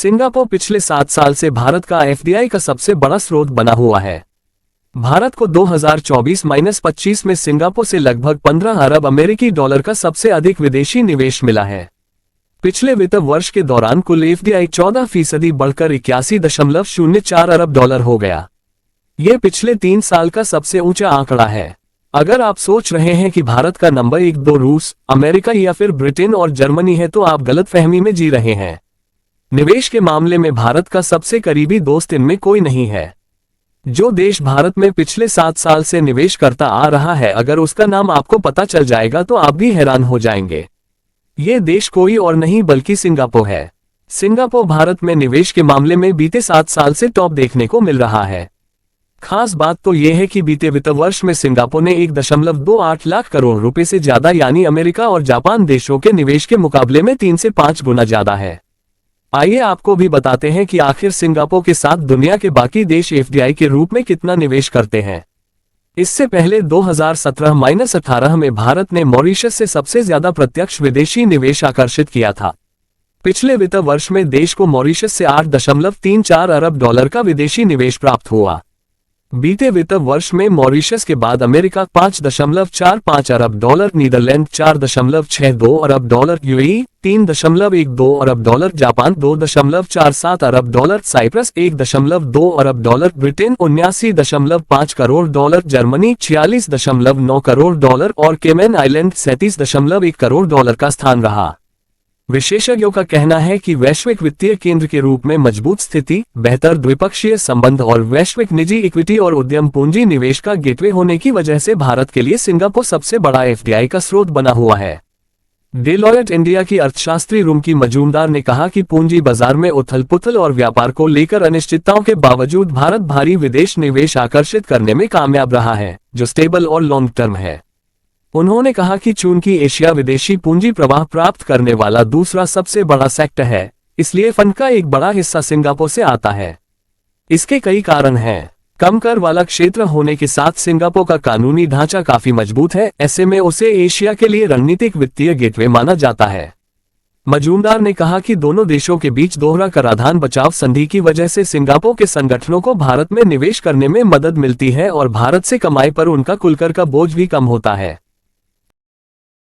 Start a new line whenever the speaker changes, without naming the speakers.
Singapore पिछले 7 साल से भारत का एफडीआई का सबसे बड़ा स्रोत बना हुआ है। भारत को 2024-25 में सिंगापुर से लगभग 15 अरब अमेरिकी डॉलर का सबसे अधिक विदेशी निवेश मिला है। पिछले वित्त वर्ष के दौरान कुल एफडीआई 14% बढ़कर 81.04 अरब डॉलर हो गया। यह पिछले 3 साल का सबसे ऊंचा आंकड़ा है। अगर आप सोच रहे हैं कि भारत का नंबर 1-2 रूस, अमेरिका या फिर ब्रिटेन और जर्मनी है तो आप गलतफहमी में जी रहे हैं। निवेश के मामले में भारत का सबसे करीबी दोस्त इनमें कोई नहीं है। जो देश भारत में पिछले 7 साल से निवेश करता आ रहा है, अगर उसका नाम आपको पता चल जाएगा तो आप भी हैरान हो जाएंगे। ये देश कोई और नहीं बल्कि सिंगापुर है। सिंगापुर भारत में निवेश के मामले में बीते 7 साल से टॉप देखने को मिल रहा है। खास बात तो यह है कि बीते वित्त वर्ष में सिंगापुर ने 1.28 लाख करोड़ रुपए से ज्यादा यानी अमेरिका और जापान देशों के निवेश के मुकाबले में 3 से 5 गुना ज्यादा है। आइए आपको भी बताते हैं कि आखिर सिंगापुर के साथ दुनिया के बाकी देश एफडीआई के रूप में कितना निवेश करते हैं। इससे पहले 2017-18 में भारत ने मॉरिशस से सबसे ज्यादा प्रत्यक्ष विदेशी निवेश आकर्षित किया था। पिछले वित्त वर्ष में देश को मॉरिशस से 8.34 अरब डॉलर का विदेशी निवेश प्राप्त हुआ। बीते वित्त वर्ष में मॉरिशस के बाद अमेरिका 5.45 अरब डॉलर, नीदरलैंड 4.62 अरब डॉलर, यूएई 3.12 अरब डॉलर, जापान 2.47 अरब डॉलर, साइप्रस 1.2 अरब dollar, Britain 79.5 crore dollar, Germany 46.9 crore dollar और केमैन आइलैंड 37.1 करोड़ डॉलर का स्थान रहा। विशेषज्ञों का कहना है कि वैश्विक वित्तीय केंद्र के रूप में मजबूत स्थिति, बेहतर द्विपक्षीय संबंध और वैश्विक निजी इक्विटी और उद्यम पूंजी निवेश का गेटवे होने की वजह से भारत के लिए सिंगापुर सबसे बड़ा एफडीआई का स्रोत बना हुआ है। डेलॉयट इंडिया की अर्थशास्त्री रुमकी मजूमदार ने कहा कि पूंजी बाजार में उथल-पुथल और व्यापार को लेकर अनिश्चितताओं के बावजूद भारत भारी विदेश निवेश आकर्षित करने में कामयाब रहा है, जो स्टेबल और लॉन्ग टर्म है। उन्होंने कहा कि चूंकि एशिया विदेशी पूंजी प्रवाह प्राप्त करने वाला दूसरा सबसे बड़ा सेक्टर है, इसलिए फंड का एक बड़ा हिस्सा सिंगापुर से आता है। इसके कई कारण हैं। कम कर वाला क्षेत्र होने के साथ सिंगापुर का कानूनी ढांचा काफी मजबूत है, ऐसे में उसे एशिया के लिए रणनीतिक वित्तीय गेटवे माना जाता है। मजूमदार ने कहा कि दोनों देशों के बीच दोहरा कराधान बचाव संधि की वजह से सिंगापुर के संगठनों को भारत में निवेश करने में मदद मिलती है और भारत से कमाई पर उनका कुल कर का बोझ भी कम होता है।